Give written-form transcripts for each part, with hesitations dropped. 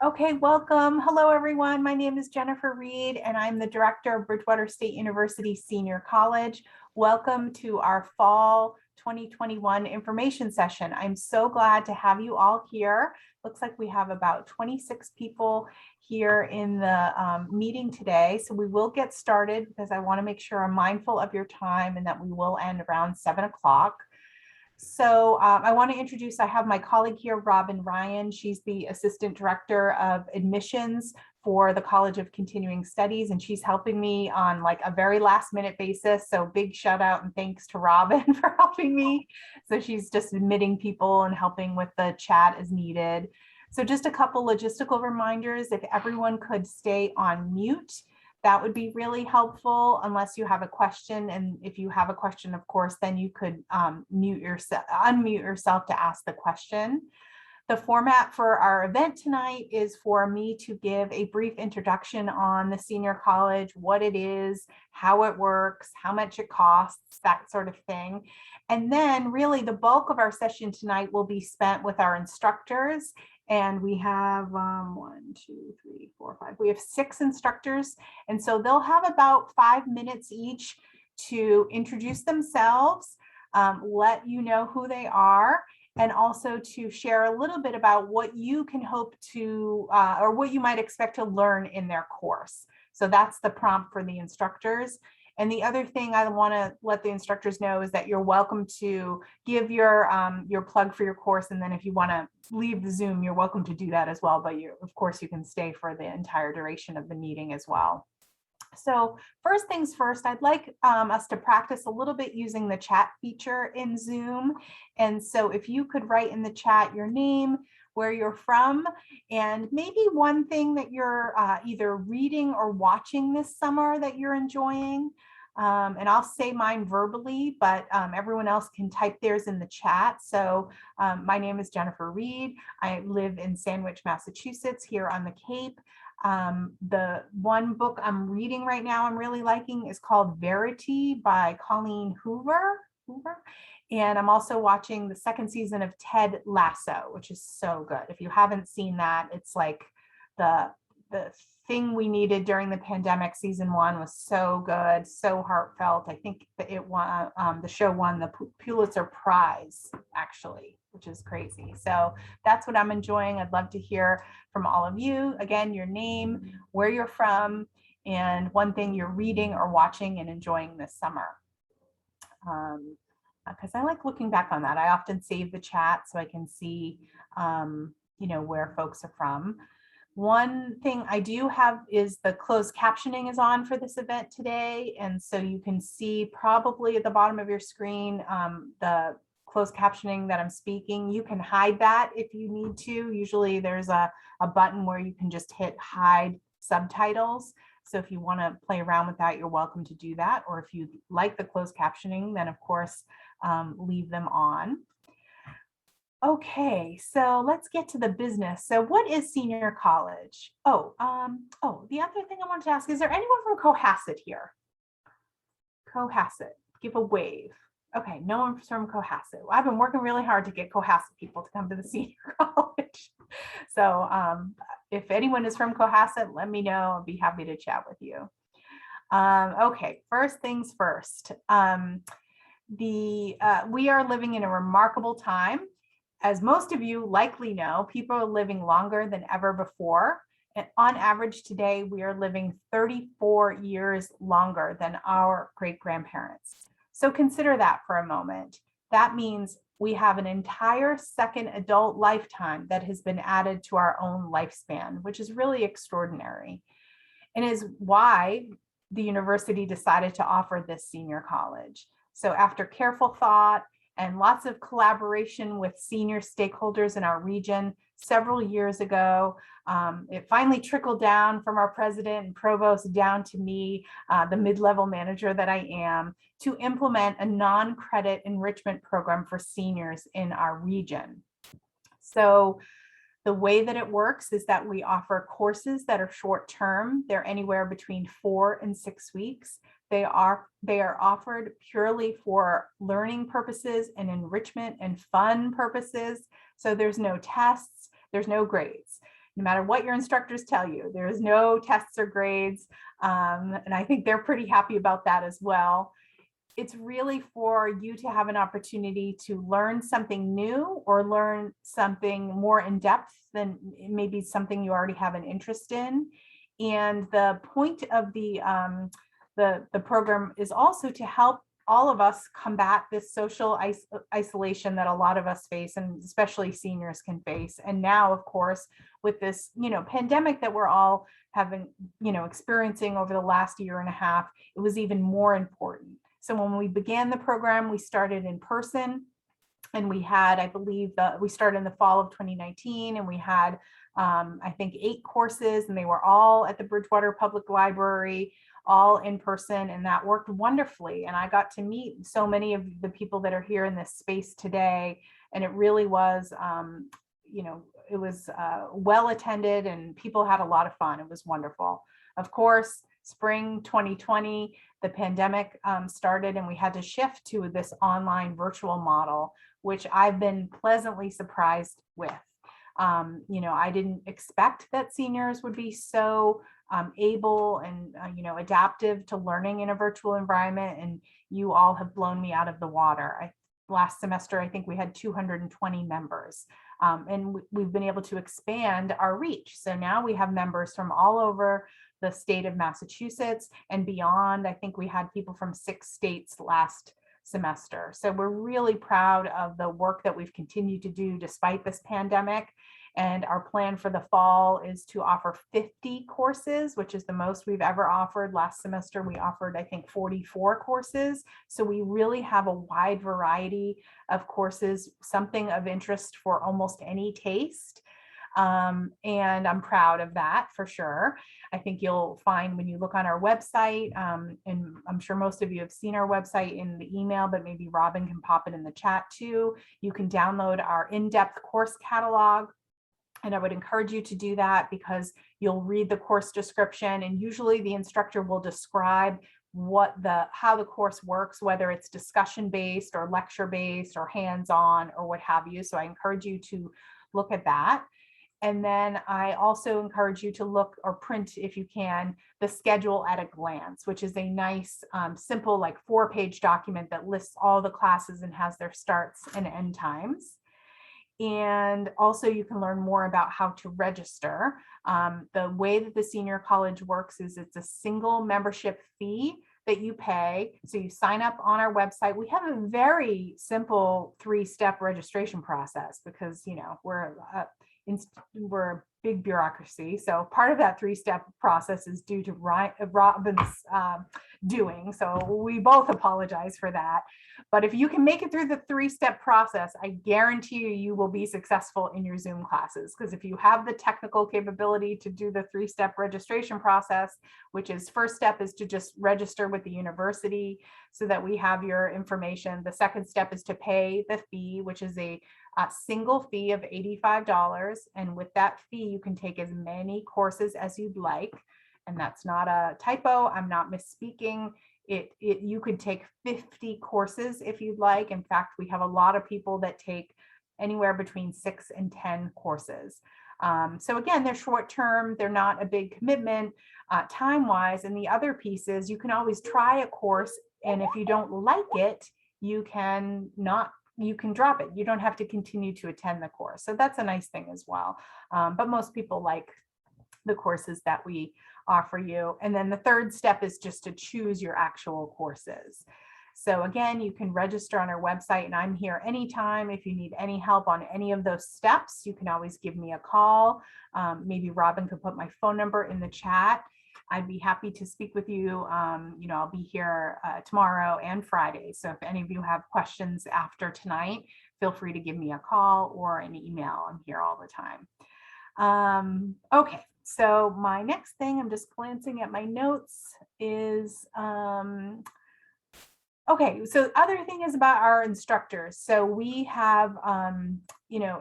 Okay, welcome. Hello, everyone. My name is Jennifer Reed, and I'm the director of Bridgewater State University Senior College. Welcome to our fall 2021 information session. I'm so glad to have you all here. Looks like we have about 26 people here in the meeting today. So we will get started because I want to make sure I'm mindful of your time and that we will end around 7 o'clock. So I want to introduce, I have my colleague here, Robin Ryan. She's the Assistant Director of Admissions for the College of Continuing Studies, and she's helping me on like a very last minute basis. So big shout out and thanks to Robin for helping me. So she's just admitting people and helping with the chat as needed. So just a couple logistical reminders, if everyone could stay on mute, that would be really helpful unless you have a question. And if you have a question, of course, then you could unmute yourself to ask the question. The format for our event tonight is for me to give a brief introduction on the senior college, what it is, how it works, how much it costs, that sort of thing. And then really the bulk of our session tonight will be spent with our instructors. And we have 6 instructors. And so they'll have about 5 minutes each to introduce themselves, let you know who they are, and also to share a little bit about what you can hope to, or what you might expect to learn in their course. So that's the prompt for the instructors. And the other thing I want to let the instructors know is that you're welcome to give your plug for your course. And then if you want to leave the Zoom, you're welcome to do that as well. But of course, you can stay for the entire duration of the meeting as well. So first things first, I'd like us to practice a little bit using the chat feature in Zoom. And so if you could write in the chat your name, where you're from, and maybe one thing that you're either reading or watching this summer that you're enjoying. And I'll say mine verbally, but everyone else can type theirs in the chat. So my name is Jennifer Reed. I live in Sandwich, Massachusetts, here on the Cape. The one book I'm reading right now I'm really liking is called Verity by Colleen Hoover. And I'm also watching the 2nd season of Ted Lasso, which is so good. If you haven't seen that, it's like the thing we needed during the pandemic. Season 1 was so good, so heartfelt. I think that it won, the show won the Pulitzer Prize, actually, which is crazy. So that's what I'm enjoying. I'd love to hear from all of you. Again, your name, where you're from, and one thing you're reading or watching and enjoying this summer. Because I like looking back on that. I often save the chat so I can see, where folks are from. One thing I do have is the closed captioning is on for this event today. And so you can see probably at the bottom of your screen, the closed captioning that I'm speaking. You can hide that if you need to. Usually there's a button where you can just hit hide subtitles. So if you want to play around with that, you're welcome to do that. Or if you like the closed captioning, then of course, leave them on. Okay, so let's get to the business. So what is senior college? The other thing I wanted to ask, is there anyone from Cohasset here? Cohasset, give a wave. Okay, no one's from Cohasset. Well, I've been working really hard to get Cohasset people to come to the senior college. So if anyone is from Cohasset, let me know. I'll be happy to chat with you. Okay, first things first. We are living in a remarkable time. As most of you likely know, people are living longer than ever before. And on average today, we are living 34 years longer than our great-grandparents. So consider that for a moment. That means we have an entire second adult lifetime that has been added to our own lifespan, which is really extraordinary, and is why the university decided to offer this senior college. So after careful thought and lots of collaboration with senior stakeholders in our region several years ago, it finally trickled down from our president and provost down to me, the mid-level manager that I am, to implement a non-credit enrichment program for seniors in our region. So the way that it works is that we offer courses that are short-term. They're anywhere between 4 and 6 weeks. They are offered purely for learning purposes and enrichment and fun purposes. So there's no tests, there's no grades. no matter what your instructors tell you. There's no tests or grades. And I think they're pretty happy about that as well. It's really for you to have an opportunity to learn something new or learn something more in depth than maybe something you already have an interest in. And the point of the program is also to help all of us combat this social isolation that a lot of us face, and especially seniors can face. And now, of course, with this, pandemic that we're all having, experiencing over the last year and a half, it was even more important. So when we began the program, we started in person, and we had, I believe, we started in the fall of 2019, and we had, I think, 8 courses, and they were all at the Bridgewater Public Library, all in person, and that worked wonderfully. And I got to meet so many of the people that are here in this space today, and it really was, it was well attended, and people had a lot of fun. It was wonderful. Of course, spring 2020, the pandemic started, and we had to shift to this online virtual model, which I've been pleasantly surprised with. I didn't expect that seniors would be so able and adaptive to learning in a virtual environment, and you all have blown me out of the water. Last semester, I think we had 220 members, and we've been able to expand our reach. So now we have members from all over the state of Massachusetts and beyond. I think we had people from 6 states last semester. So we're really proud of the work that we've continued to do despite this pandemic. And our plan for the fall is to offer 50 courses, which is the most we've ever offered. Last semester, we offered, I think, 44 courses. So we really have a wide variety of courses, something of interest for almost any taste. And I'm proud of that for sure. I think you'll find when you look on our website, and I'm sure most of you have seen our website in the email, but maybe Robin can pop it in the chat too. You can download our in-depth course catalog. And I would encourage you to do that because you'll read the course description, and usually the instructor will describe how the course works, whether it's discussion based or lecture based or hands-on or what have you. So I encourage you to look at that. And then I also encourage you to look or print, if you can, the schedule at a glance, which is a nice, simple, like 4-page document that lists all the classes and has their starts and end times. And also you can learn more about how to register. The way that the senior college works is it's a single membership fee that you pay. So you sign up on our website. We have a very simple 3-step registration process because, we're a big bureaucracy. So part of that 3-step process is due to Robin's doing. So we both apologize for that. But if you can make it through the 3-step process, I guarantee you will be successful in your Zoom classes. Because if you have the technical capability to do the 3-step registration process, which is first step is to just register with the university so that we have your information. The second step is to pay the fee, which is a single fee of $85. And with that fee, you can take as many courses as you'd like. And that's not a typo. I'm not misspeaking. You could take 50 courses if you'd like. In fact, we have a lot of people that take anywhere between 6 and 10 courses. So again, they're short term. They're not a big commitment time-wise. And the other piece is you can always try a course. And if you don't like it, you can drop it. You don't have to continue to attend the course. So that's a nice thing as well. But most people like the courses that we offer you. And then the third step is just to choose your actual courses. So again, you can register on our website, and I'm here anytime. If you need any help on any of those steps, you can always give me a call. Maybe Robin could put my phone number in the chat. I'd be happy to speak with you. I'll be here tomorrow and Friday. So if any of you have questions after tonight, feel free to give me a call or an email. I'm here all the time. Okay, so my next thing, I'm just glancing at my notes, is okay, so the other thing is about our instructors. So we have,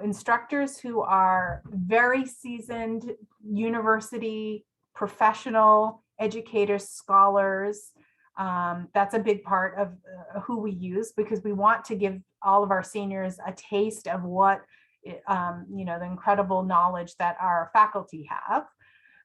instructors who are very seasoned university professional educators, scholars. That's a big part of who we use, because we want to give all of our seniors a taste of what the incredible knowledge that our faculty have.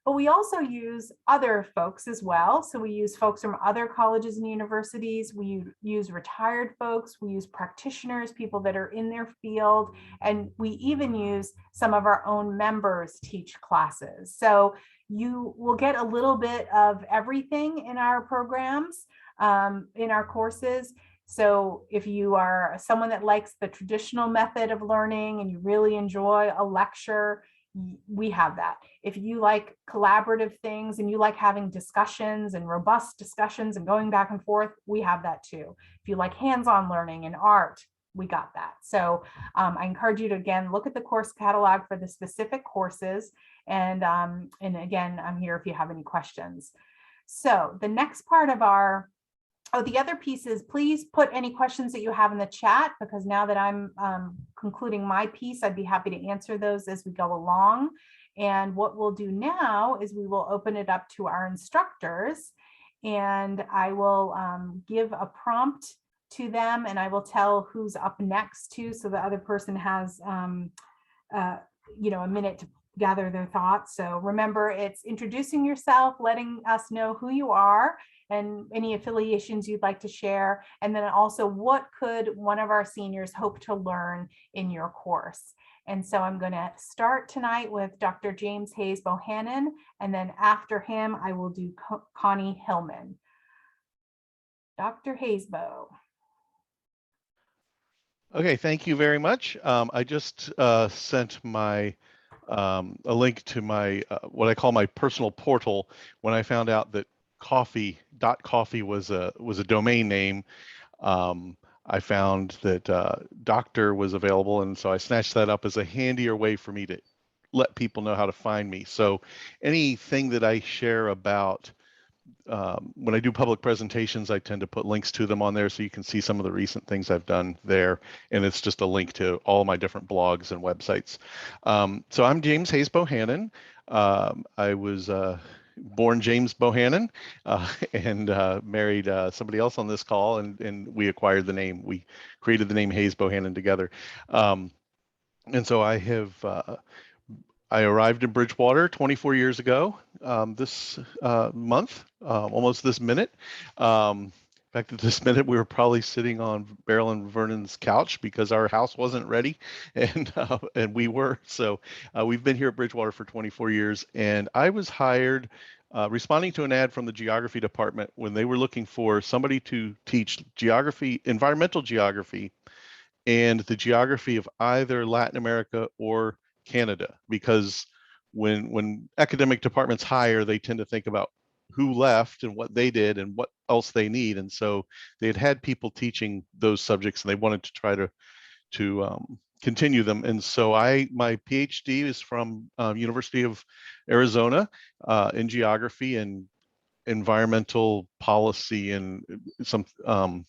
But we also use other folks as well. So we use folks from other colleges and universities. We use retired folks. We use practitioners, people that are in their field. And we even use some of our own members teach classes. So you will get a little bit of everything in our programs, in our courses. So if you are someone that likes the traditional method of learning and you really enjoy a lecture, we have that. If you like collaborative things and you like having discussions and robust discussions and going back and forth, we have that too. If you like hands-on learning and art, we got that. So I encourage you to, again, look at the course catalog for the specific courses. And again, I'm here if you have any questions. So the next part of our the other piece is, please put any questions that you have in the chat, because now that I'm concluding my piece, I'd be happy to answer those as we go along. And what we'll do now is we will open it up to our instructors, and I will give a prompt to them, and I will tell who's up next too, so the other person has a minute to gather their thoughts. So remember, it's introducing yourself, letting us know who you are and any affiliations you'd like to share. And then also, what could one of our seniors hope to learn in your course? And so I'm going to start tonight with Dr. James Hayes Bohannon, and then after him, I will do Connie Hillman. Dr. Hayesbo. Okay, thank you very much. I just sent my a link to my what I call my personal portal when I found out that coffee.coffee was a domain name. I found that doctor was available, and so I snatched that up as a handier way for me to let people know how to find me. So anything that I share about when I do public presentations, I tend to put links to them on there so you can see some of the recent things I've done there. And it's just a link to all my different blogs and websites. So I'm James Hayes Bohannon. I was born James Bohannon and married somebody else on this call, and we acquired the name. We created the name Hayes Bohannon together. And so I arrived in Bridgewater 24 years ago this month, almost this minute. In fact, at this minute, we were probably sitting on Beryl and Vernon's couch because our house wasn't ready, and we were. So we've been here at Bridgewater for 24 years, and I was hired responding to an ad from the geography department when they were looking for somebody to teach geography, environmental geography, and the geography of either Latin America or Canada, because when academic departments hire, they tend to think about who left and what they did and what else they need. And so they had people teaching those subjects, and they wanted to try to continue them. And so my PhD is from University of Arizona in geography and environmental policy and some kind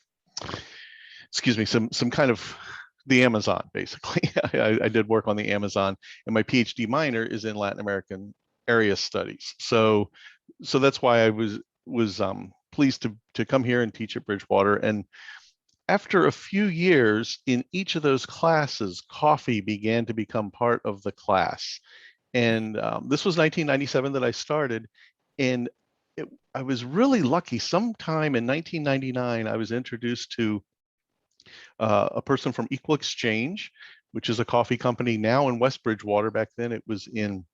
of the Amazon, basically. I did work on the Amazon, and my PhD minor is in Latin American area studies. So that's why I was pleased to come here and teach at Bridgewater. And after a few years in each of those classes, coffee began to become part of the class. And this was 1997 that I started, and I was really lucky. Sometime in 1999, I was introduced to a person from Equal Exchange, which is a coffee company now in West Bridgewater. Back then it was in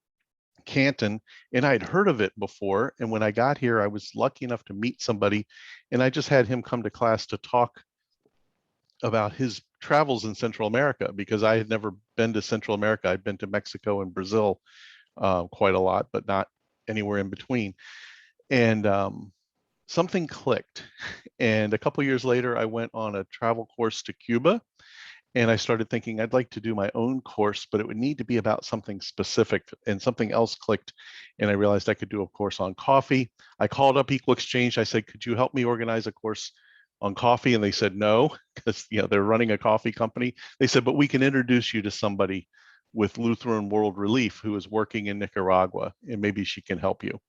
Canton, and I'd heard of it before. And when I got here, I was lucky enough to meet somebody, and I just had him come to class to talk about his travels in Central America, because I had never been to Central America. I'd been to Mexico and Brazil quite a lot, but not anywhere in between. And something clicked. And a couple years later, I went on a travel course to Cuba, and I started thinking I'd like to do my own course, but it would need to be about something specific, and something else clicked. And I realized I could do a course on coffee. I called up Equal Exchange. I said, could you help me organize a course on coffee? And they said no, because they're running a coffee company. They said, but we can introduce you to somebody with Lutheran World Relief who is working in Nicaragua, and maybe she can help you.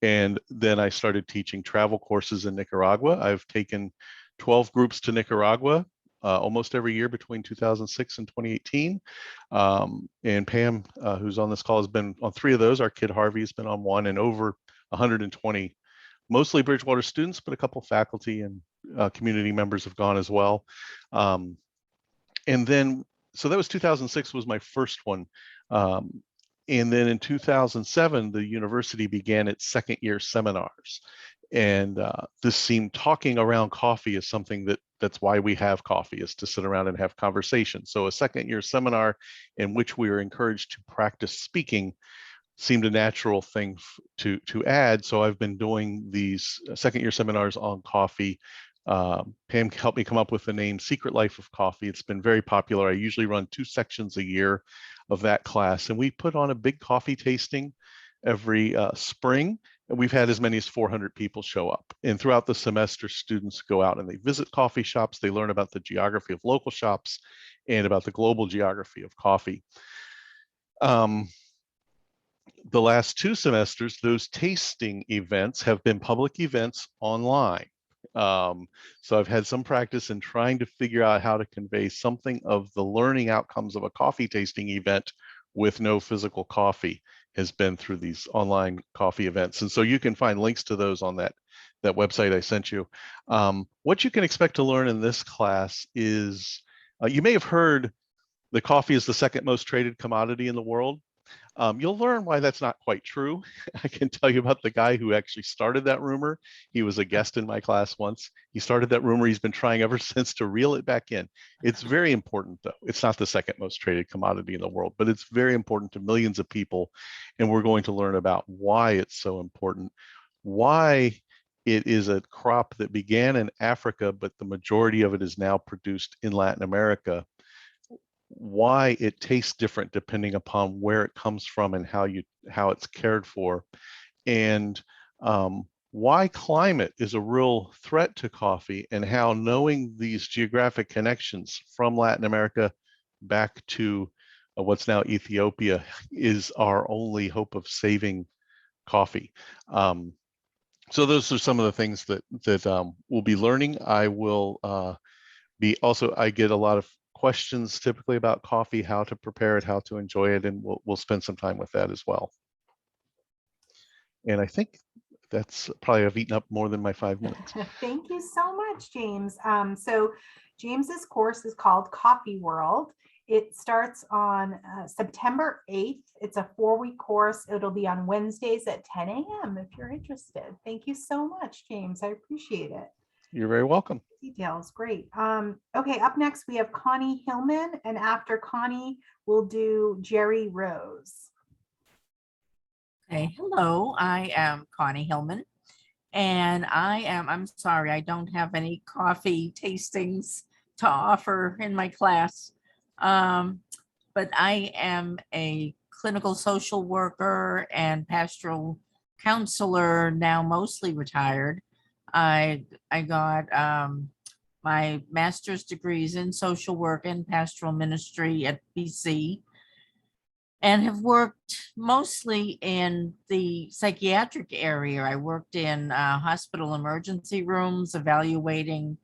And then I started teaching travel courses in Nicaragua. I've taken 12 groups to Nicaragua almost every year between 2006 and 2018. And Pam, who's on this call, has been on 3 of those. Our kid Harvey has been on 1, and over 120, mostly Bridgewater students, but a couple faculty and community members have gone as well. And then, so that was 2006 was my first one. And then in 2007, the university began its second year seminars. And this seemed, talking around coffee is something that's why we have coffee, is to sit around and have conversations. So a second year seminar in which we were encouraged to practice speaking seemed a natural thing to add. So I've been doing these second year seminars on coffee. Pam helped me come up with the name Secret Life of Coffee. It's been very popular. I usually run 2 sections a year of that class, and we put on a big coffee tasting every spring, and we've had as many as 400 people show up. And throughout the semester, students go out and they visit coffee shops. They learn about the geography of local shops and about the global geography of coffee. The last 2 semesters, those tasting events have been public events online. So I've had some practice in trying to figure out how to convey something of the learning outcomes of a coffee tasting event with no physical coffee, has been through these online coffee events. And so you can find links to those on that website I sent you. What you can expect to learn in this class is, you may have heard that coffee is the second most traded commodity in the world. You'll learn why that's not quite true. I can tell you about the guy who actually started that rumor. He was a guest in my class once. He started that rumor. He's been trying ever since to reel it back in. It's very important, though. It's not the second most traded commodity in the world, but it's very important to millions of people. And we're going to learn about why it's so important, why it is a crop that began in Africa, but the majority of it is now produced in Latin America, why it tastes different depending upon where it comes from and how it's cared for, and why climate is a real threat to coffee, and how knowing these geographic connections from Latin America back to what's now Ethiopia is our only hope of saving coffee. So those are some of the things that we'll be learning. I will I get a lot of questions typically about coffee, how to prepare it, how to enjoy it, and we'll spend some time with that as well. And I think that's probably, I've eaten up more than my 5 minutes. Thank you so much, James. So James's course is called Coffee World. It starts on September 8th. It's a 4-week course. It'll be on Wednesdays at 10 a.m. if you're interested. Thank you so much, James. I appreciate it. You're very welcome. Details, great. Okay, up next we have Connie Hillman, and after Connie, we'll do Jerry Rose. Okay, hello, I am Connie Hillman, and I'm sorry, I don't have any coffee tastings to offer in my class, but I am a clinical social worker and pastoral counselor, now mostly retired. I got my master's degrees in social work and pastoral ministry at BC, and have worked mostly in the psychiatric area. I worked in hospital emergency rooms, evaluating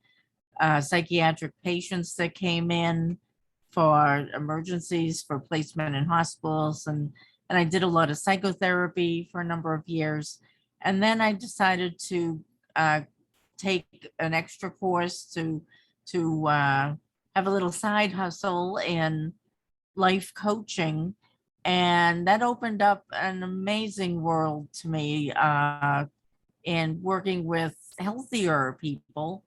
psychiatric patients that came in for emergencies, for placement in hospitals, and I did a lot of psychotherapy for a number of years. And then I decided to take an extra course to have a little side hustle in life coaching, and that opened up an amazing world to me in working with healthier people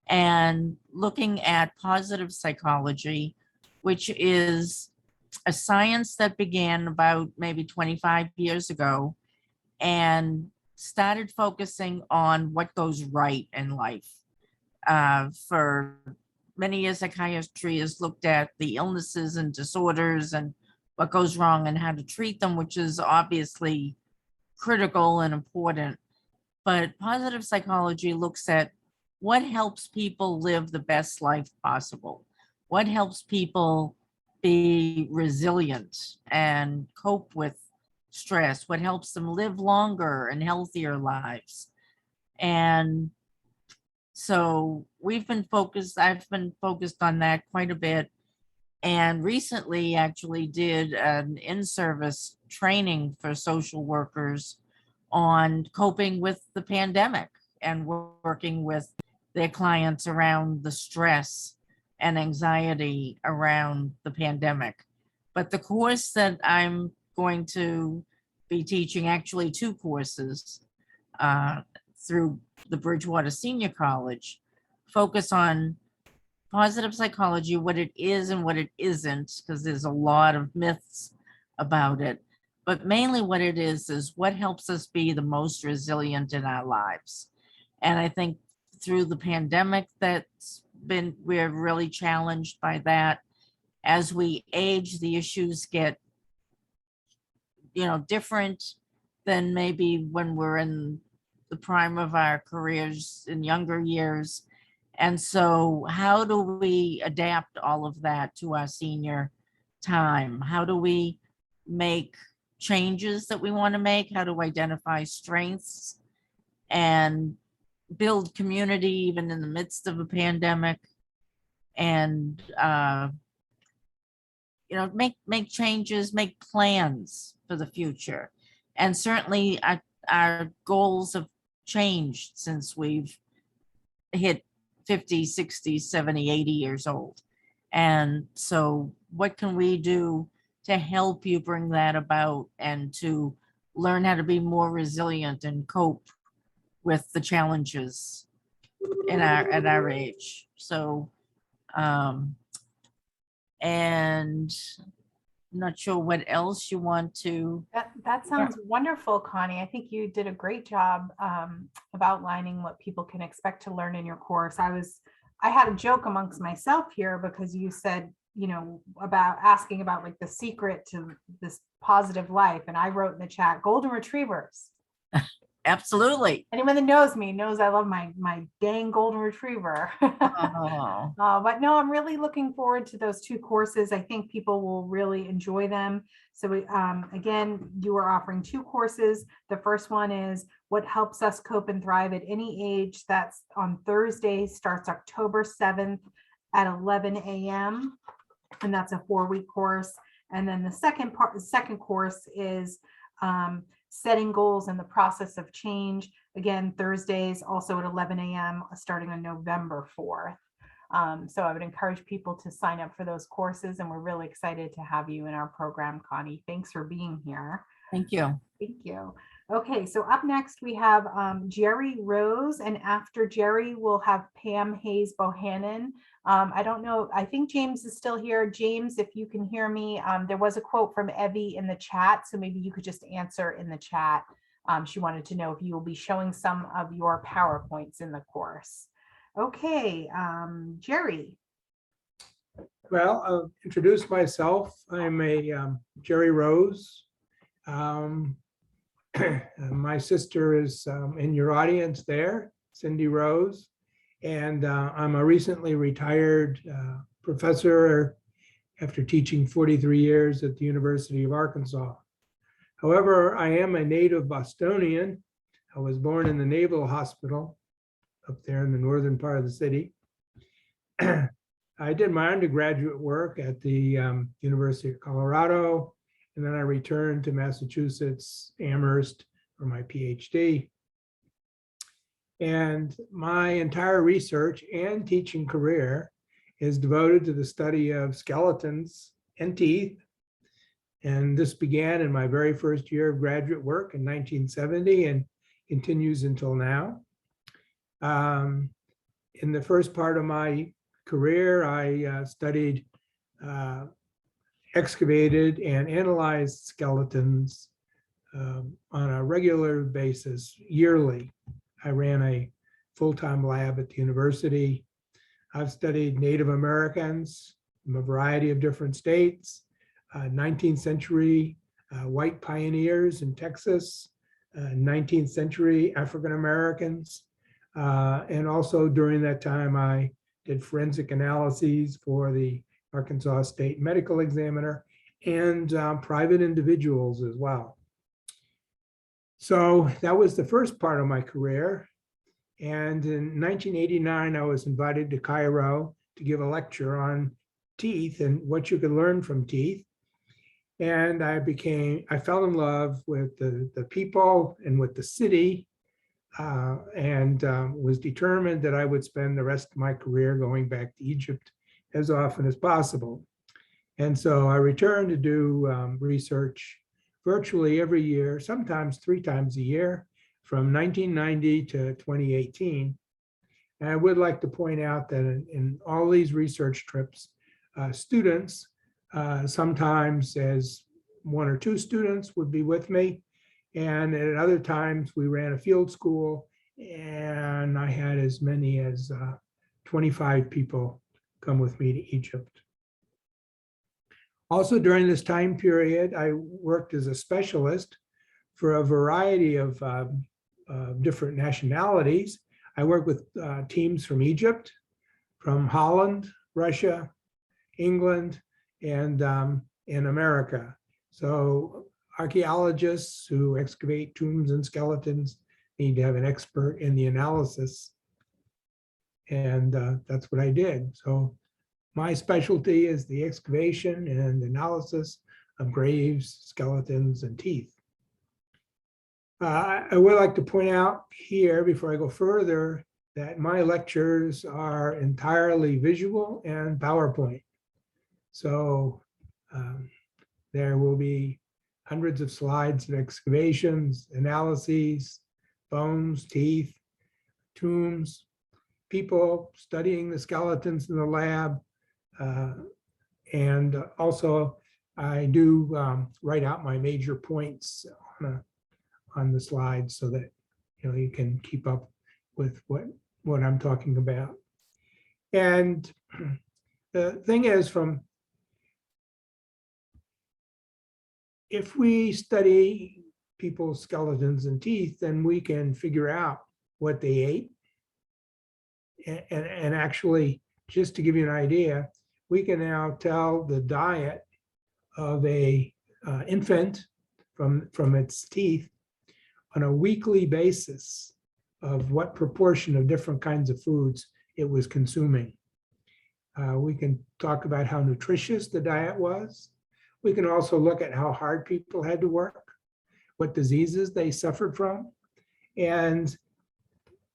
and looking at positive psychology, which is a science that began about maybe 25 years ago and started focusing on what goes right in life. For many years, psychiatry has looked at the illnesses and disorders and what goes wrong and how to treat them, which is obviously critical and important. But positive psychology looks at what helps people live the best life possible, what helps people be resilient and cope with stress, what helps them live longer and healthier lives. And So I've been focused on that quite a bit. And recently actually did an in-service training for social workers on coping with the pandemic and working with their clients around the stress and anxiety around the pandemic. But the course that I'm going to be teaching, actually 2 courses through the Bridgewater Senior College, focus on positive psychology, what it is and what it isn't, because there's a lot of myths about it. But mainly what it is what helps us be the most resilient in our lives. And I think through the pandemic we're really challenged by that. As we age, the issues get, different than maybe when we're in the prime of our careers in younger years. And so how do we adapt all of that to our senior time? How do we make changes that we want to make? How to identify strengths and build community even in the midst of a pandemic? And make changes, make plans for the future. And certainly our goals have changed since we've hit 50, 60, 70, 80 years old. And so what can we do to help you bring that about and to learn how to be more resilient and cope with the challenges at our age? So, and I'm not sure what else you want to. That sounds wonderful, Connie. I think you did a great job of outlining what people can expect to learn in your course. I had a joke amongst myself here because you said, about asking about like the secret to this positive life. And I wrote in the chat, golden retrievers. Absolutely. Anyone that knows me knows I love my dang golden retriever. Oh. But no, I'm really looking forward to those 2 courses. I think people will really enjoy them. So again, you are offering 2 courses. The first one is what helps us cope and thrive at any age. That's on Thursday, starts October 7th at 11 a.m. And that's a 4-week course. And then the second course is setting goals and the process of change. Again, Thursdays also at 11 a.m. starting on November 4th. So I would encourage people to sign up for those courses, and we're really excited to have you in our program, Connie. Thanks for being here. Thank you. Thank you. Okay, so up next we have Jerry Rose, and after Jerry we'll have Pam Hayes Bohannon. I don't know, I think James is still here. James, if you can hear me, there was a quote from Evie in the chat, so maybe you could just answer in the chat. She wanted to know if you will be showing some of your PowerPoints in the course. Okay, Jerry. Well, I'll introduce myself. I'm Jerry Rose. My sister is in your audience there, Cindy Rose, and I'm a recently retired professor after teaching 43 years at the University of Arkansas. However, I am a native Bostonian. I was born in the Naval Hospital up there in the northern part of the city. I did my undergraduate work at the University of Colorado, and then I returned to Massachusetts, Amherst, for my PhD. And my entire research and teaching career is devoted to the study of skeletons and teeth. And this began in my very first year of graduate work in 1970 and continues until now. In the first part of my career, I studied excavated and analyzed skeletons on a regular basis, yearly. I ran a full-time lab at the university. I've studied Native Americans from a variety of different states, 19th century white pioneers in Texas, 19th century African Americans. And also during that time, I did forensic analyses for the Arkansas State Medical Examiner and private individuals as well. So that was the first part of my career. And in 1989, I was invited to Cairo to give a lecture on teeth and what you could learn from teeth. And I fell in love with the people and with the city, and was determined that I would spend the rest of my career going back to Egypt as often as possible. And so I returned to do research virtually every year, sometimes 3 times a year, from 1990 to 2018. And I would like to point out that in all these research trips, students, sometimes as 1 or 2 students would be with me. And at other times we ran a field school and I had as many as 25 people come with me to Egypt. Also during this time period, I worked as a specialist for a variety of different nationalities. I worked with teams from Egypt, from Holland, Russia, England, and in America. So archaeologists who excavate tombs and skeletons need to have an expert in the analysis. And that's what I did. So my specialty is the excavation and analysis of graves, skeletons, and teeth. I would like to point out here, before I go further, that my lectures are entirely visual and PowerPoint. So there will be hundreds of slides of excavations, analyses, bones, teeth, tombs, people studying the skeletons in the lab. And also I do write out my major points on the slides so that you can keep up with what I'm talking about. And the thing is, if we study people's skeletons and teeth, then we can figure out what they ate. And actually, just to give you an idea, we can now tell the diet of a infant from its teeth on a weekly basis of what proportion of different kinds of foods it was consuming. We can talk about how nutritious the diet was. We can also look at how hard people had to work, what diseases they suffered from. And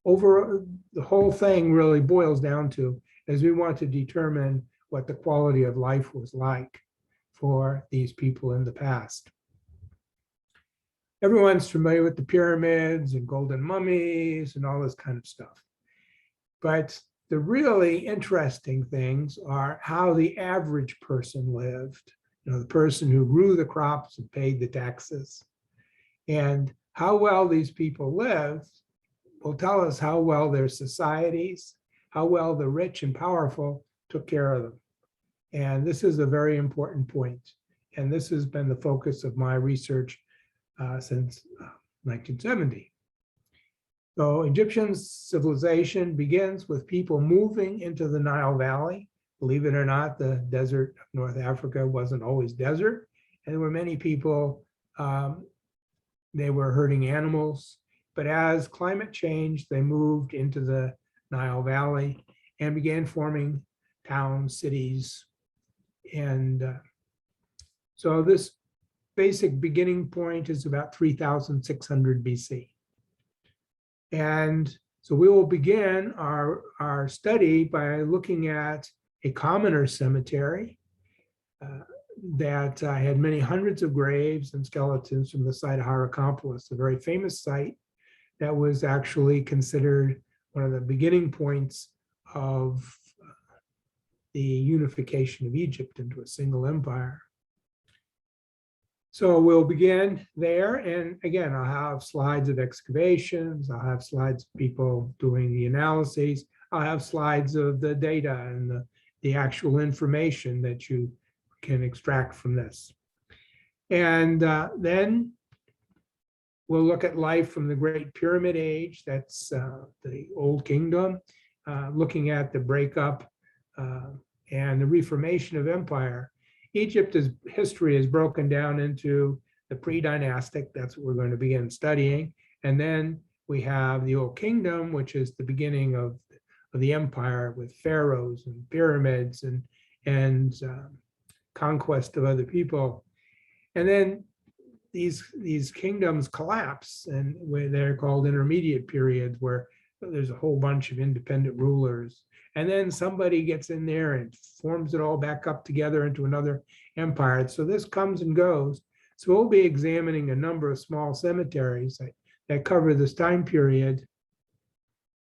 over the whole thing really boils down to, is we want to determine what the quality of life was like for these people in the past. Everyone's familiar with the pyramids and golden mummies and all this kind of stuff. But the really interesting things are how the average person lived, the person who grew the crops and paid the taxes. And how well these people lived will tell us how well their societies, how well the rich and powerful took care of them. And this is a very important point. And this has been the focus of my research since 1970. So Egyptian civilization begins with people moving into the Nile Valley. Believe it or not, the desert of North Africa wasn't always desert. And there were many people, they were herding animals. But as climate changed, they moved into the Nile Valley and began forming towns, cities. And so this basic beginning point is about 3,600 BC. And so we will begin our study by looking at a commoner cemetery that had many hundreds of graves and skeletons from the site of Hierakonpolis, a very famous site that was actually considered one of the beginning points of the unification of Egypt into a single empire. So we'll begin there. And again, I'll have slides of excavations. I'll have slides of people doing the analyses. I'll have slides of the data and the actual information that you can extract from this. And then we'll look at life from the Great Pyramid Age. That's the Old Kingdom, looking at the breakup and the reformation of empire. Egypt's history is broken down into the pre-dynastic, that's what we're going to begin studying, and then we have the Old Kingdom, which is the beginning of the empire with pharaohs and pyramids and conquest of other people. And then these kingdoms collapse, and where they're called intermediate periods, where there's a whole bunch of independent rulers. And then somebody gets in there and forms it all back up together into another empire. So this comes and goes. So we'll be examining a number of small cemeteries that cover this time period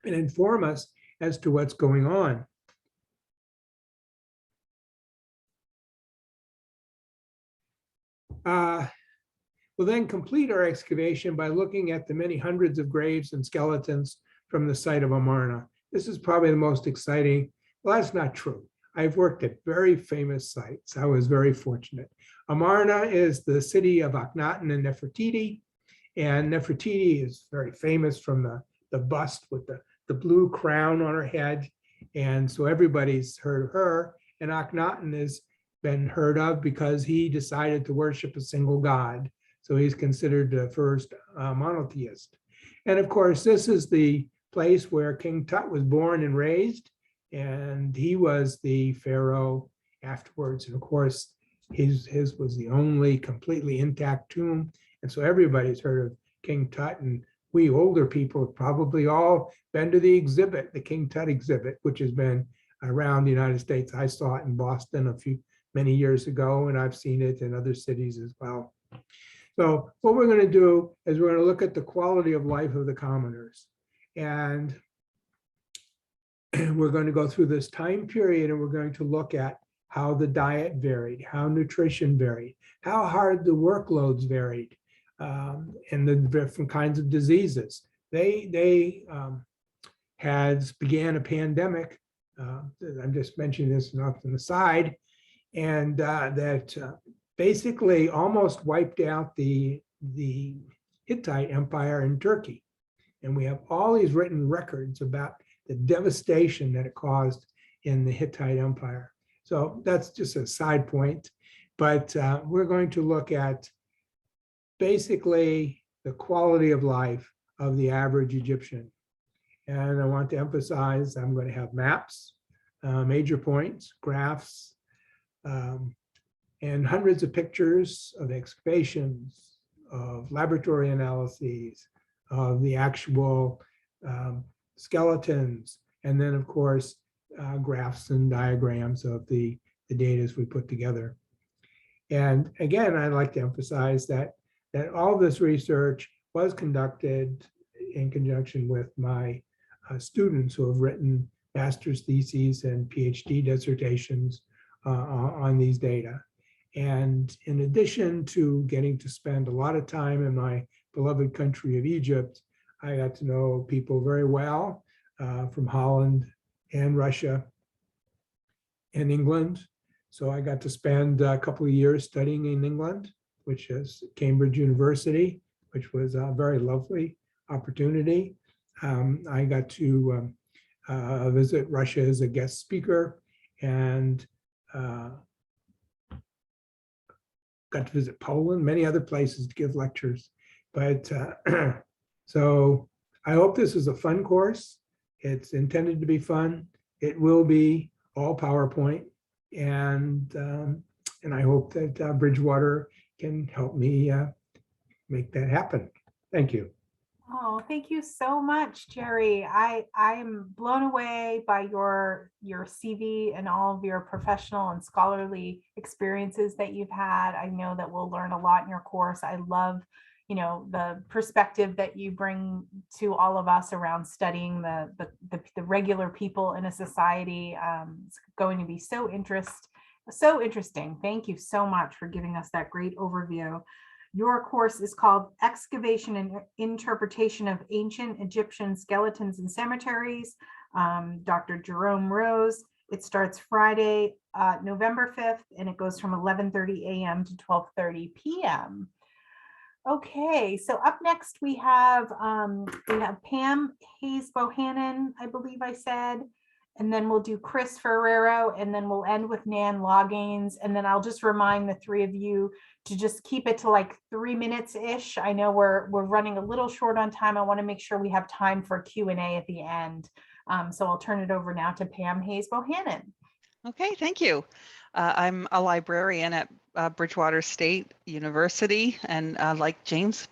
and inform us as to what's going on. We'll then complete our excavation by looking at the many hundreds of graves and skeletons from the site of Amarna. This is probably the most exciting. Well, that's not true. I've worked at very famous sites. I was very fortunate. Amarna is the city of Akhenaten and Nefertiti. And Nefertiti is very famous from the bust with the blue crown on her head. And so everybody's heard of her. And Akhenaten has been heard of because he decided to worship a single god. So he's considered the first monotheist. And of course, this is the place where King Tut was born and raised. And he was the pharaoh afterwards. And of course, his was the only completely intact tomb. And so everybody's heard of King Tut. And we older people have probably all been to the exhibit, the King Tut exhibit, which has been around the United States. I saw it in Boston many years ago, and I've seen it in other cities as well. So what we're going to do is we're going to look at the quality of life of the commoners. And we're going to go through this time period, and we're going to look at how the diet varied, how nutrition varied, how hard the workloads varied, and the different kinds of diseases. They began a pandemic. I'm just mentioning this off to the side, and that basically almost wiped out the Hittite Empire in Turkey. And we have all these written records about the devastation that it caused in the Hittite Empire. So that's just a side point. But we're going to look at basically the quality of life of the average Egyptian. And I want to emphasize, I'm going to have maps, major points, graphs, and hundreds of pictures of excavations, of laboratory analyses, of the actual skeletons, and then of course, graphs and diagrams of the data we put together. And again, I'd like to emphasize that all this research was conducted in conjunction with my students who have written master's theses and PhD dissertations on these data. And in addition to getting to spend a lot of time in my beloved country of Egypt, I got to know people very well from Holland and Russia and England. So I got to spend a couple of years studying in England, which is Cambridge University, which was a very lovely opportunity. I got to visit Russia as a guest speaker, and got to visit Poland, many other places to give lectures. But so I hope this is a fun course. It's intended to be fun. It will be all PowerPoint, and I hope that Bridgewater can help me make that happen. Thank you. Oh, thank you so much, Jerry. I'm blown away by your CV and all of your professional and scholarly experiences that you've had. I know that we'll learn a lot in your course. I love, the perspective that you bring to all of us around studying the regular people in a society. It's going to be so interesting. Thank you so much for giving us that great overview. Your course is called Excavation and Interpretation of Ancient Egyptian Skeletons and Cemeteries, Dr. Jerome Rose. It starts Friday, November 5th, and it goes from 11:30 a.m. to 12:30 p.m. Okay, so up next we have Pam Hayes Bohannon, I believe I said, and then we'll do Chris Ferrara, and then we'll end with Nan Loggins, and then I'll just remind the three of you just keep it to like 3 minutes-ish. I know we're running a little short on time. I want to make sure we have time for Q&A at the end. So I'll turn it over now to Pam Hayes Bohannon. Okay, thank you. I'm a librarian at Bridgewater State University, and like James,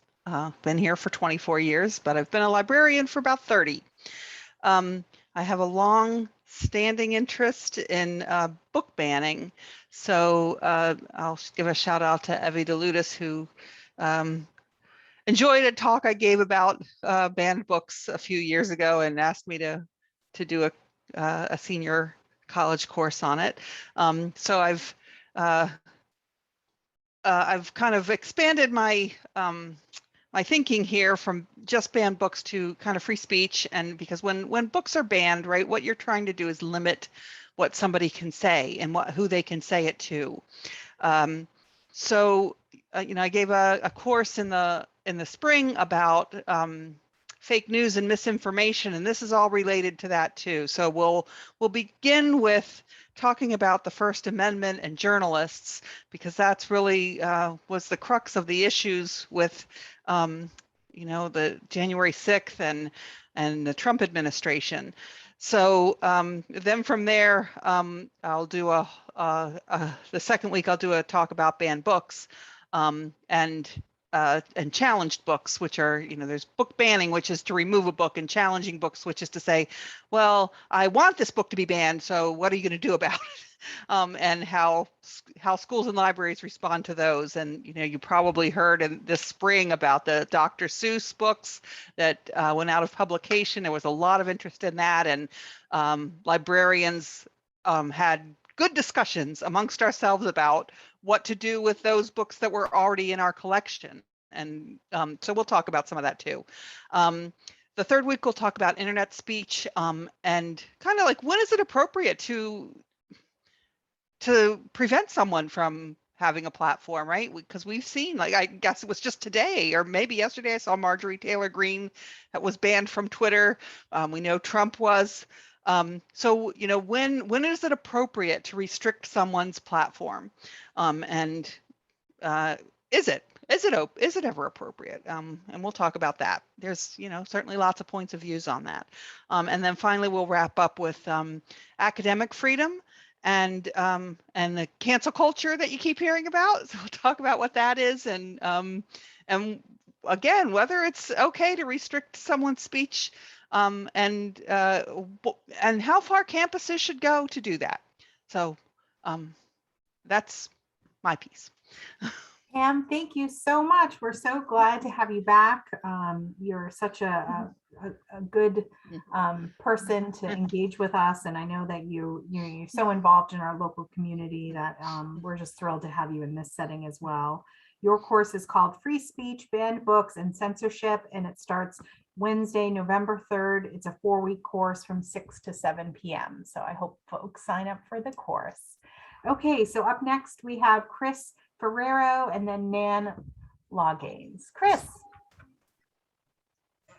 been here for 24 years, but I've been a librarian for about 30. I have a long standing interest in book banning. So I'll give a shout out to Evie DeLutis, who enjoyed a talk I gave about banned books a few years ago and asked me to do a senior college course on it. So I've kind of expanded my my thinking here from just banned books to kind of free speech. And because when books are banned, right, what you're trying to do is limit what somebody can say and who they can say it to. So you know, I gave a course in the spring about fake news and misinformation, and this is all related to that too. So we'll begin with talking about the First Amendment and journalists, because that's really was the crux of the issues with you know, the January 6th and the Trump administration. So then from there, I'll do the second week I'll do a talk about banned books and challenged books, which are, you know, there's book banning, which is to remove a book, and challenging books, which is to say, well, I want this book to be banned, so what are you going to do about it? And how schools and libraries respond to those. And, you know, you probably heard in this spring about the Dr. Seuss books that went out of publication. There was a lot of interest in that, and librarians had good discussions amongst ourselves about what to do with those books that were already in our collection. And so we'll talk about some of that too. The third week, we'll talk about internet speech and kind of like, when is it appropriate to prevent someone from having a platform, right? Because we've seen, like, I guess it was just today or maybe yesterday, I saw Marjorie Taylor Greene that was banned from Twitter. We know Trump was. So, you know, when is it appropriate to restrict someone's platform? And is it ever appropriate? And we'll talk about that. There's, you know, certainly lots of points of views on that. And then finally, we'll wrap up with academic freedom and the cancel culture that you keep hearing about. So we'll talk about what that is, and again, whether it's okay to restrict someone's speech, and how far campuses should go to do that. So that's my piece. Pam, thank you so much. We're so glad to have you back. You're such a good person to engage with us, and I know that you're so involved in our local community that we're just thrilled to have you in this setting as well. Your course is called Free Speech, Banned Books, and Censorship, and it starts Wednesday, November 3rd. It's a 4-week course from 6 to 7 p.m. So I hope folks sign up for the course. Okay, so up next we have Chris Ferrara and then Nan Loggins. Chris.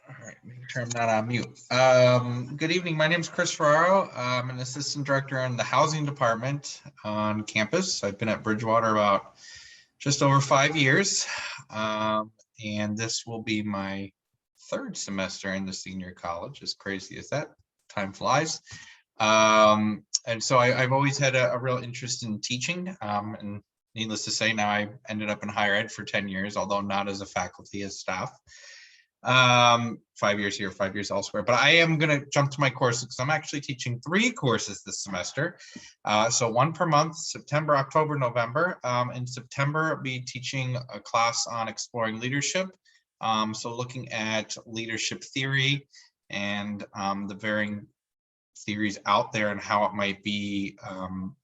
All right, let me turn that on mute. Good evening. My name is Chris Ferrara. I'm an assistant director in the housing department on campus. I've been at Bridgewater about just over 5 years, and this will be my 3rd semester in the senior college. As crazy as that, time flies. And so I've always had a real interest in teaching, and needless to say, now I ended up in higher ed for 10 years, although not as a faculty, as staff. 5 years here, 5 years elsewhere. But I am going to jump to my courses because I'm actually teaching 3 courses this semester. So 1 per month, September, October, November. In September, I'll be teaching a class on exploring leadership. So looking at leadership theory and the varying theories out there and how it might be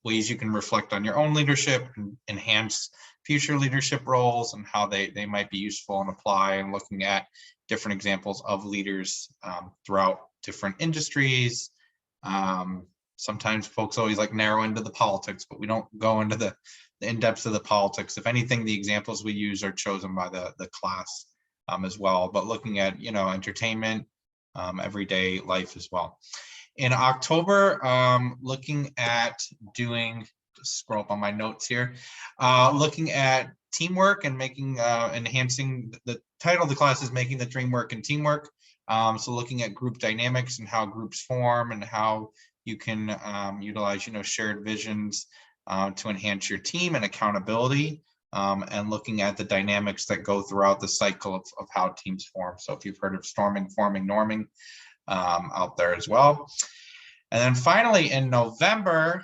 ways you can reflect on your own leadership and enhance future leadership roles, and how they might be useful and apply, and looking at different examples of leaders throughout different industries. Sometimes folks always like narrow into the politics, but we don't go into the in-depth of the politics. If anything, the examples we use are chosen by the class as well, but looking at, you know, entertainment, everyday life as well. In October, looking at doing, just scroll up on my notes here, looking at teamwork and making enhancing the title of the class is making the dream work and teamwork. So looking at group dynamics and how groups form and how you can utilize, shared visions to enhance your team and accountability, and looking at the dynamics that go throughout the cycle of how teams form. So if you've heard of storming, forming, norming out there as well. And then finally in November,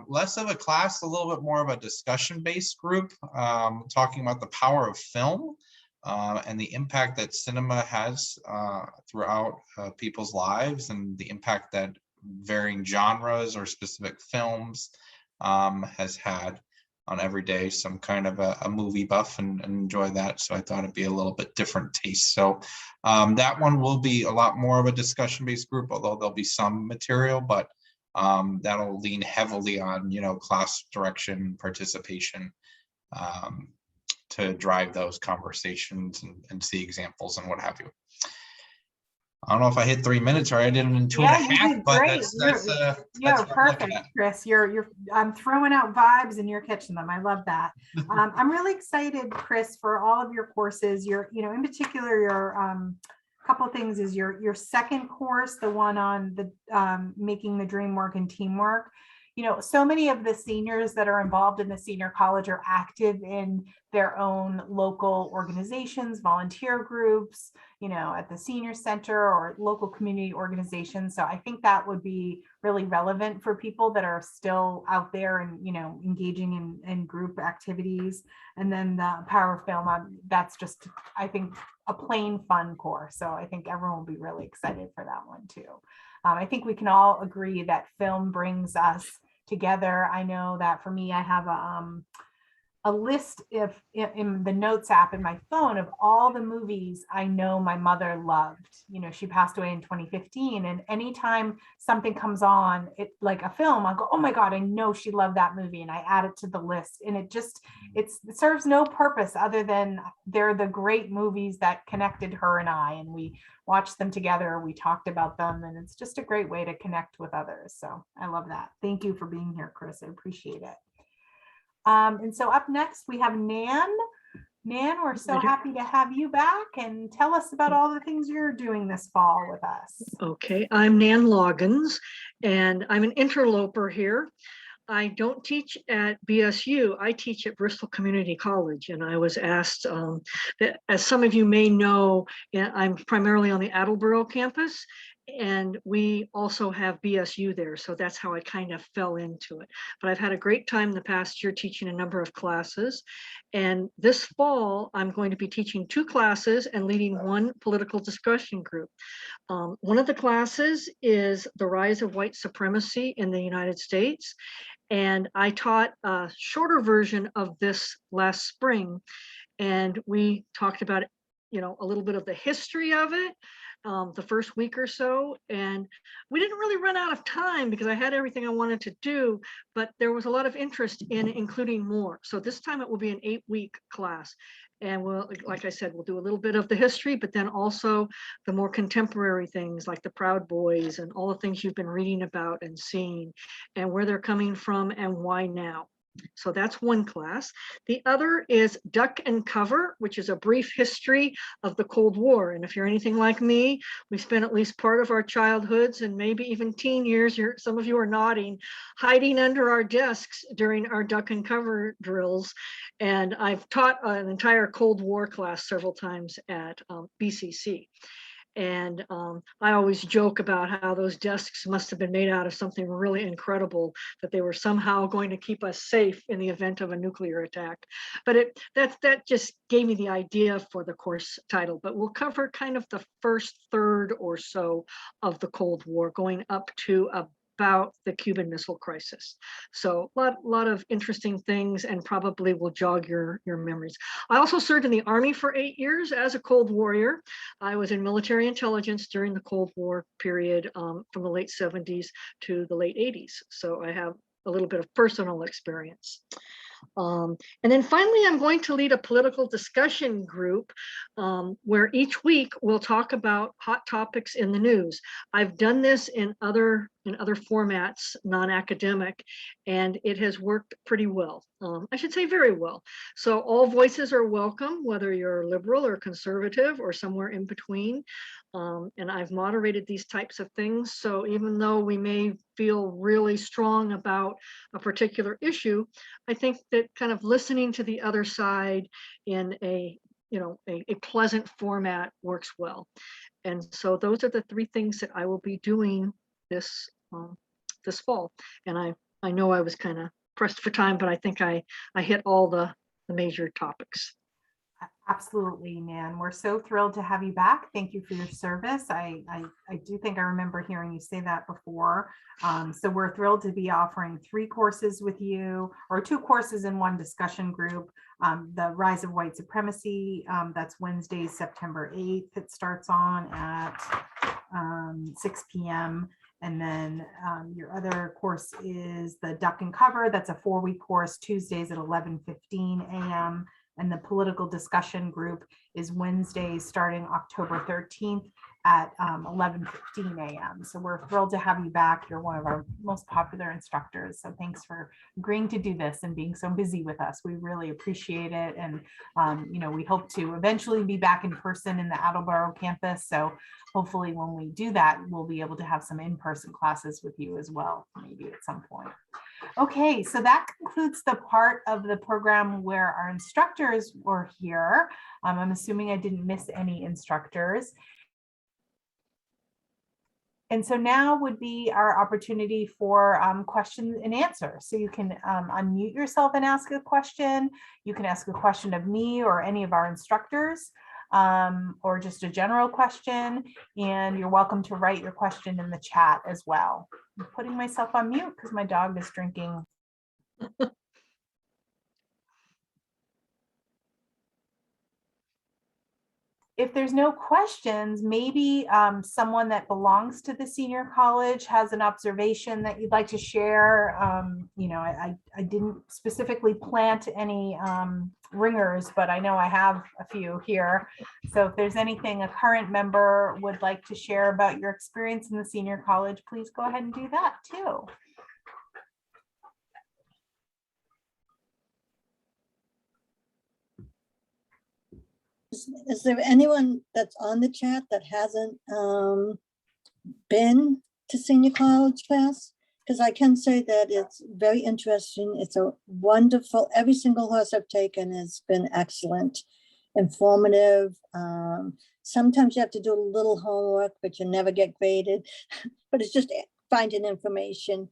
less of a class, a little bit more of a discussion-based group, talking about the power of film and the impact that cinema has throughout people's lives, and the impact that varying genres or specific films has had on every day. So I'm kind of a movie buff and enjoy that. So I thought it'd be a little bit different taste. So that one will be a lot more of a discussion-based group, although there'll be some material, but that'll lean heavily on, class direction, participation, to drive those conversations and see examples and what have you. I don't know if I hit 3 minutes or I did it in 2.5, but that's perfect, Chris. I'm throwing out vibes and you're catching them. I love that. I'm really excited, Chris, for all of your courses. In particular, your couple of things is your second course, the one on the making the dream work and teamwork. So many of the seniors that are involved in the senior college are active in their own local organizations, volunteer groups, at the senior center or local community organizations. So I think that would be really relevant for people that are still out there and, engaging in group activities. And then the power of film, that's just, I think, a plain fun course. So I think everyone will be really excited for that one too. I think we can all agree that film brings us together. I know that for me, I have a list in the notes app in my phone of all the movies I know my mother loved. She passed away in 2015, and anytime something comes on, it like a film, I'll go, oh my God, I know she loved that movie, and I add it to the list. And it serves no purpose other than they're the great movies that connected her and I, and we watched them together, we talked about them, and it's just a great way to connect with others. So I love that. Thank you for being here, Chris. I appreciate it. And so up next we have Nan. Nan, we're so happy to have you back, and tell us about all the things you're doing this fall with us. Okay, I'm Nan Loggins, and I'm an interloper here. I don't teach at BSU, I teach at Bristol Community College, and I was asked, as some of you may know, I'm primarily on the Attleboro campus, and we also have BSU there, so that's how I kind of fell into it. But I've had a great time the past year teaching a number of classes, and this fall I'm going to be teaching 2 classes and leading 1 political discussion group. One of the classes is The Rise of White Supremacy in the United States, and I taught a shorter version of this last spring, and we talked about, a little bit of the history of it, the first week or so, and we didn't really run out of time because I had everything I wanted to do, but there was a lot of interest in including more. So this time it will be an 8-week class, and like I said, we'll do a little bit of the history, but then also the more contemporary things like the Proud Boys and all the things you've been reading about and seeing, and where they're coming from and why now. So that's one class. The other is Duck and Cover, which is a brief history of the Cold War. And if you're anything like me, we spent at least part of our childhoods and maybe even teen years, some of you are nodding, hiding under our desks during our Duck and Cover drills. And I've taught an entire Cold War class several times at BCC. And I always joke about how those desks must have been made out of something really incredible, that they were somehow going to keep us safe in the event of a nuclear attack. But that just gave me the idea for the course title. But we'll cover kind of the first third or so of the Cold War, going up to about the Cuban Missile Crisis. So a lot of interesting things, and probably will jog your memories. I also served in the Army for 8 years as a Cold Warrior. I was in military intelligence during the Cold War period, from the late 70s to the late 80s. So I have a little bit of personal experience. And then finally, I'm going to lead a political discussion group where each week we'll talk about hot topics in the news. I've done this in other in other formats, non-academic, and it has worked pretty well. I should say very well. So all voices are welcome, whether you're liberal or conservative or somewhere in between. And I've moderated these types of things. So even though we may feel really strong about a particular issue, I think that kind of listening to the other side in a pleasant format works well. And so those are the three things that I will be doing this fall. And I know I was kind of pressed for time, but I think I hit all the major topics. Absolutely, Nan. We're so thrilled to have you back. Thank you for your service. I do think I remember hearing you say that before. So we're thrilled to be offering 3 courses with you, or 2 courses in one discussion group. The Rise of White Supremacy, that's Wednesday, September 8th. It starts on at 6 p.m. And then your other course is the Duck and Cover. That's a 4-week course, Tuesdays at 11:15 a.m. And the political discussion group is Wednesdays starting October 13th at 11:15 a.m. So we're thrilled to have you back. You're one of our most popular instructors. So thanks for agreeing to do this and being so busy with us. We really appreciate it. And, we hope to eventually be back in person in the Attleboro campus. So hopefully when we do that, we'll be able to have some in-person classes with you as well, maybe at some point. Okay, so that concludes the part of the program where our instructors were here. I'm assuming I didn't miss any instructors. And so now would be our opportunity for questions and answers. So you can unmute yourself and ask a question. You can ask a question of me or any of our instructors, or just a general question. And you're welcome to write your question in the chat as well. I'm putting myself on mute because my dog is drinking. If there's no questions, maybe someone that belongs to the senior college has an observation that you'd like to share. I didn't specifically plant any ringers, but I know I have a few here. So if there's anything a current member would like to share about your experience in the senior college, please go ahead and do that too. Is there anyone that's on the chat that hasn't been to senior college class? Because I can say that it's very interesting. It's a wonderful, every single course I've taken has been excellent, informative. Sometimes you have to do a little homework, but you never get graded, but it's just finding information.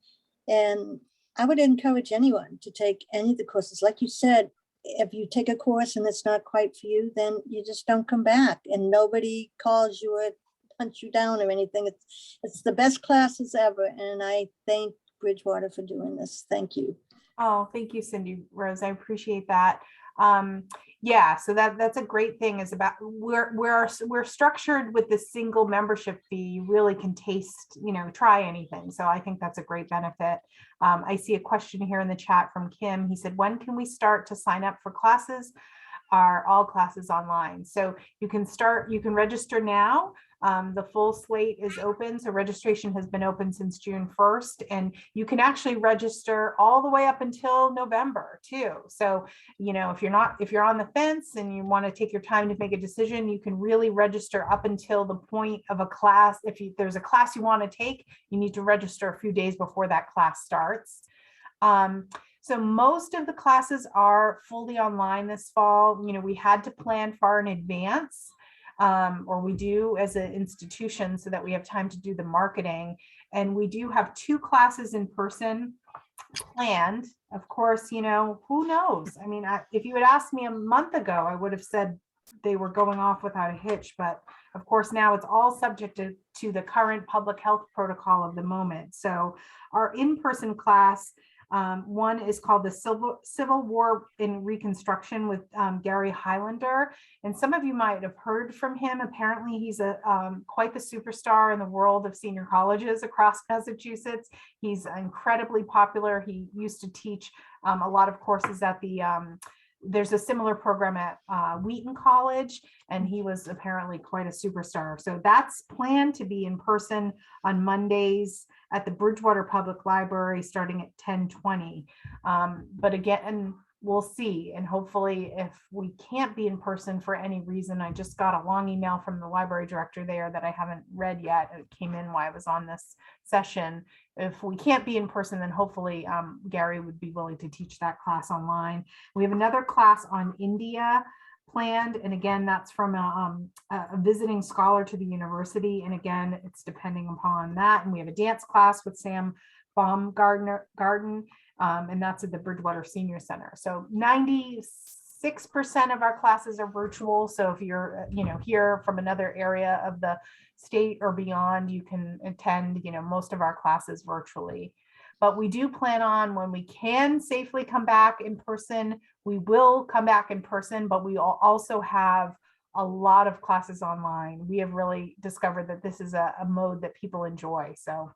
And I would encourage anyone to take any of the courses. Like you said, if you take a course and it's not quite for you, then you just don't come back, and nobody calls you or hunts you down or anything. It's the best classes ever. And I thank Bridgewater for doing this. Thank you. Oh, thank you, Cindy Rose. I appreciate that. Yeah, so that's a great thing, is about we're structured with this single membership fee. You really can taste, try anything. So I think that's a great benefit. I see a question here in the chat from Kim. He said, when can we start to sign up for classes? Are all classes online? So you can register now. The full slate is open. So registration has been open since June 1st, and you can actually register all the way up until November too. So, if you're on the fence and you want to take your time to make a decision, you can really register up until the point of a class. If there's a class you want to take, you need to register a few days before that class starts. So most of the classes are fully online this fall. We had to plan far in advance, or we do as an institution, so that we have time to do the marketing. And we do have 2 classes in person planned. Of course, who knows? I mean, if you had asked me a month ago, I would have said they were going off without a hitch. But of course, now it's all subject to the current public health protocol of the moment. So our in-person class, one is called the Civil War in Reconstruction with Gary Highlander. And some of you might have heard from him. Apparently, he's quite the superstar in the world of senior colleges across Massachusetts. He's incredibly popular. He used to teach a lot of courses at the there's a similar program at Wheaton College, and he was apparently quite a superstar. So that's planned to be in person on Mondays at the Bridgewater Public Library starting at 10:20. But again, we'll see. And hopefully if we can't be in person for any reason, I just got a long email from the library director there that I haven't read yet. It came in while I was on this session. If we can't be in person, then hopefully Gary would be willing to teach that class online. We have another class on India planned. And again, that's from a visiting scholar to the university. And again, it's depending upon that. And we have a dance class with Sam Baumgarten, and that's at the Bridgewater Senior Center. So 96% of our classes are virtual. So if you're, here from another area of the state or beyond, you can attend, most of our classes virtually. But we do plan on, when we can safely come back in person, we will come back in person, but we also have a lot of classes online. We have really discovered that this is a mode that people enjoy. So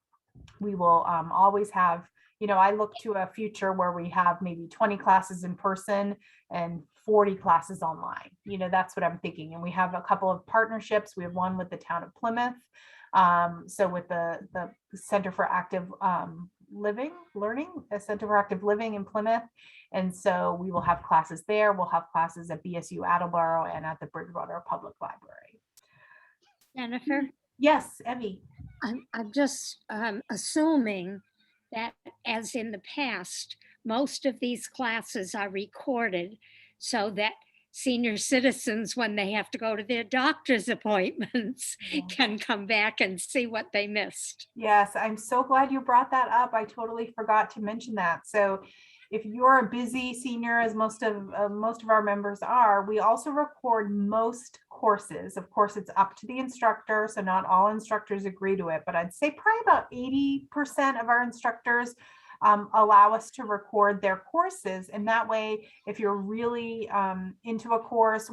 we will always have, I look to a future where we have maybe 20 classes in person and 40 classes online. That's what I'm thinking. And we have a couple of partnerships. We have one with the town of Plymouth. So with the Center for Active Learning, a Center for Active Living in Plymouth. And so we will have classes there. We'll have classes at BSU Attleboro and at the Bridgewater Public Library. Jennifer? Yes, Evie. I'm just assuming that, as in the past, most of these classes are recorded so that senior citizens, when they have to go to their doctor's appointments, can come back and see what they missed. Yes, I'm so glad you brought that up. I totally forgot to mention that. So if you're a busy senior, as most of our members are, we also record most courses. Of course, it's up to the instructor, so not all instructors agree to it, but I'd say probably about 80% of our instructors allow us to record their courses. And that way, if you're really into a course,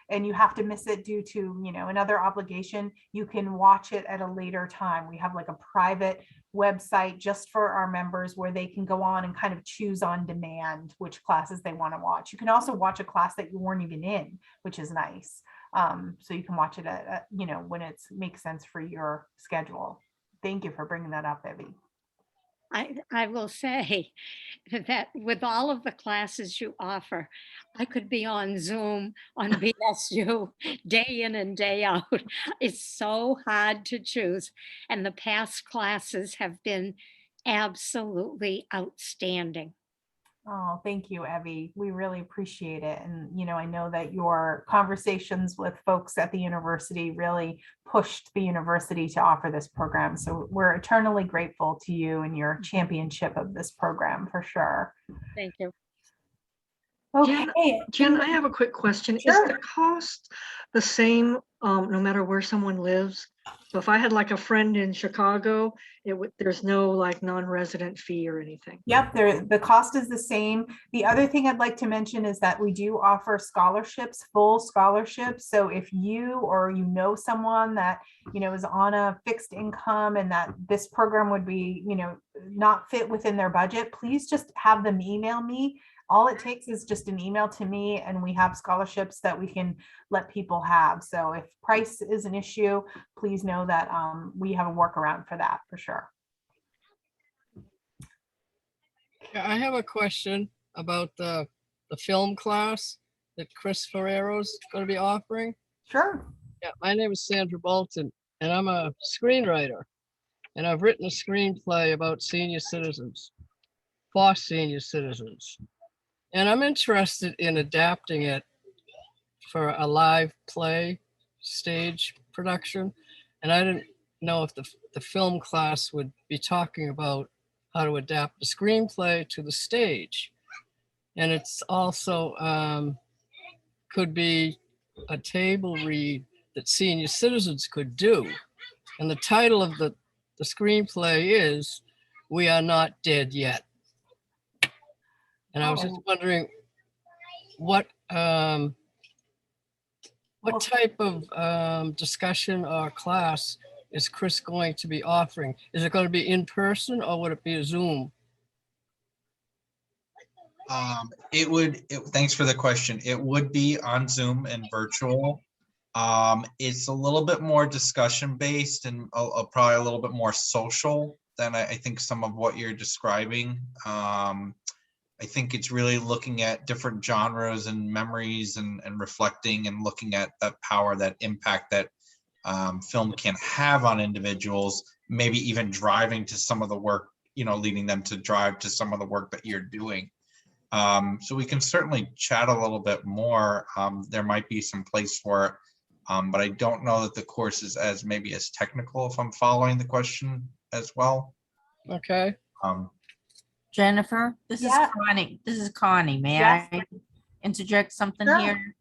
and you have to miss it due to, another obligation, you can watch it at a later time. We have like a private website just for our members where they can go on and kind of choose on demand which classes they want to watch. You can also watch a class that you weren't even in, which is nice. So you can watch it at, when it makes sense for your schedule. Thank you for bringing that up, Evie. I will say that with all of the classes you offer, I could be on Zoom, on BSU, day in and day out. It's so hard to choose. And the past classes have been absolutely outstanding. Oh, thank you, Evie. We really appreciate it. And, I know that your conversations with folks at the university really pushed the university to offer this program. So we're eternally grateful to you and your championship of this program, for sure. Thank you. Okay. Jen, I have a quick question. Sure. Is the cost the same no matter where someone lives? So if I had like a friend in Chicago, there's no like non-resident fee or anything. Yep, the cost is the same. The other thing I'd like to mention is that we do offer scholarships, full scholarships. So if you or someone that is on a fixed income and that this program would be not fit within their budget, please just have them email me. All it takes is just an email to me, and we have scholarships that we can let people have. So if price is an issue, please know that we have a workaround for that, for sure. Yeah, I have a question about the film class that Chris Ferrara is going to be offering. Sure. Yeah, my name is Sandra Bolton, and I'm a screenwriter. And I've written a screenplay about senior citizens, for senior citizens. And I'm interested in adapting it for a live play stage production. And I didn't know if the film class would be talking about how to adapt the screenplay to the stage. And it's also could be a table read that senior citizens could do. And the title of the screenplay is We Are Not Dead Yet. And I was just wondering what type of discussion or class is Chris going to be offering? Is it going to be in person or would it be a Zoom? Thanks for the question. It would be on Zoom and virtual. It's a little bit more discussion based and probably a little bit more social than I think some of what you're describing. I think it's really looking at different genres and memories and reflecting and looking at that power, that impact that film can have on individuals, maybe even driving to some of the work, leading them to drive to some of the work that you're doing. So we can certainly chat a little bit more. There might be some place for it, but I don't know that the course is maybe as technical, if I'm following the question as well. Okay. Jennifer, this is Yeah. Connie. This is Connie. May Yes. I interject something Sure. here?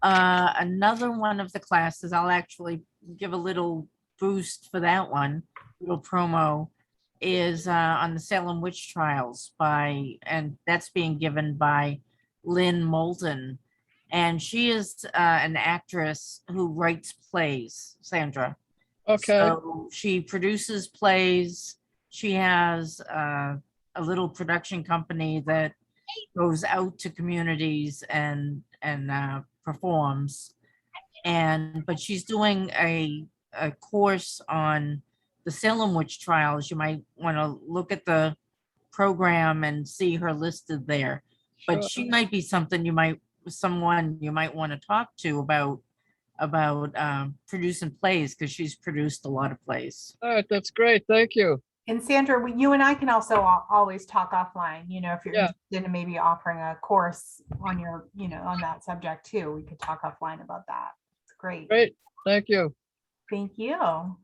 Another one of the classes, I'll actually give a little boost for that one, little promo, is on the Salem witch trials and that's being given by Lynn Moulton. And she is an actress who writes plays, Sandra. Okay. So she produces plays. She has a little production company that goes out to communities and performs. But she's doing a course on the Salem witch trials. You might want to look at the program and see her listed there. But Sure. she might be someone you might want to talk to about producing plays, because she's produced a lot of plays. All right, that's great. Thank you. And Sandra, you and I can also always talk offline, if you're Yeah. interested in maybe offering a course on your, on that subject too. We could talk offline about that. It's great. Great. Thank you. Thank you.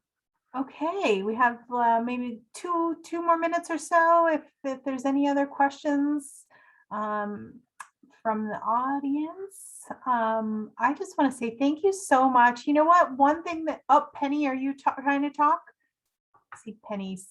Okay, we have maybe two more minutes or so if there's any other questions from the audience. I just want to say thank you so much. You know what? One thing Penny, are you trying to talk? I see Penny's.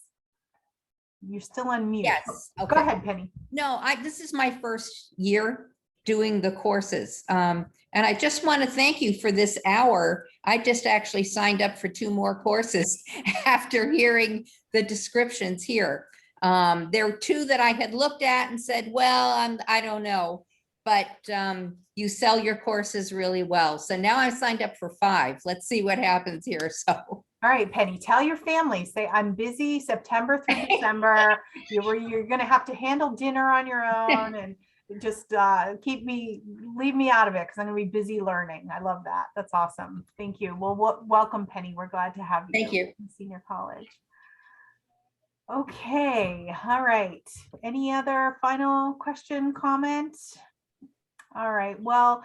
You're still on mute. Yes. Go Okay. ahead, Penny. No, this is my first year doing the courses. And I just want to thank you for this hour. I just actually signed up for 2 more courses after hearing the descriptions here. There were 2 that I had looked at and said, well, I don't know, but you sell your courses really well. So now I signed up for 5. Let's see what happens here. So. All right, Penny, tell your family, say I'm busy September through December. You're going to have to handle dinner on your own and just leave me out of it because I'm going to be busy learning. I love that. That's awesome. Thank you. Well, welcome, Penny. We're glad to have you. Thank you. In senior college. Okay. All right. Any other final question, comment? All right. Well,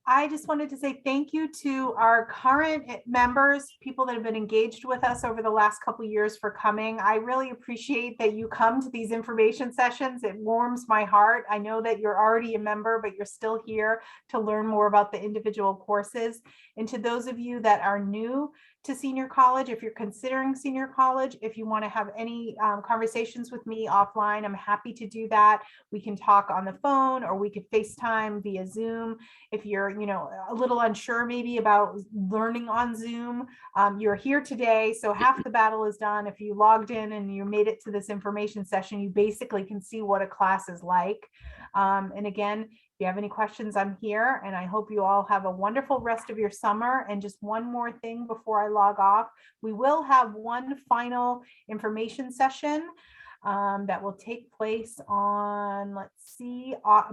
I just wanted to say thank you to our current members, people that have been engaged with us over the last couple of years for coming. I really appreciate that you come to these information sessions. It warms my heart. I know that you're already a member, but you're still here to learn more about the individual courses. And to those of you that are new to senior college, if you're considering senior college, if you want to have any conversations with me offline, I'm happy to do that. We can talk on the phone or we could FaceTime via Zoom. If you're a little unsure maybe about learning on Zoom, you're here today, so half the battle is done. If you logged in and you made it to this information session, you basically can see what a class is like. And again, if you have any questions, I'm here, and I hope you all have a wonderful rest of your summer. And just one more thing before I log off, we will have one final information session that will take place on,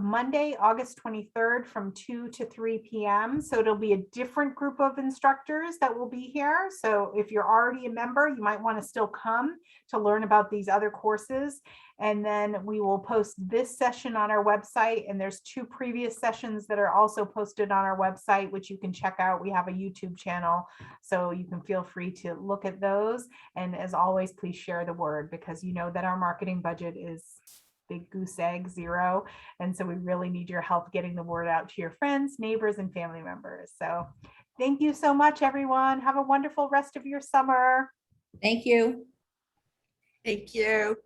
Monday, August 23rd from 2 to 3 p.m. So it'll be a different group of instructors that will be here. So if you're already a member, you might want to still come to learn about these other courses. And then we will post this session on our website. And there's 2 previous sessions that are also posted on our website, which you can check out. We have a YouTube channel, so you can feel free to look at those. And as always, please share the word, because you know that our marketing budget is big goose egg 0. And so we really need your help getting the word out to your friends, neighbors, and family members. So thank you so much, everyone. Have a wonderful rest of your summer. Thank you. Thank you.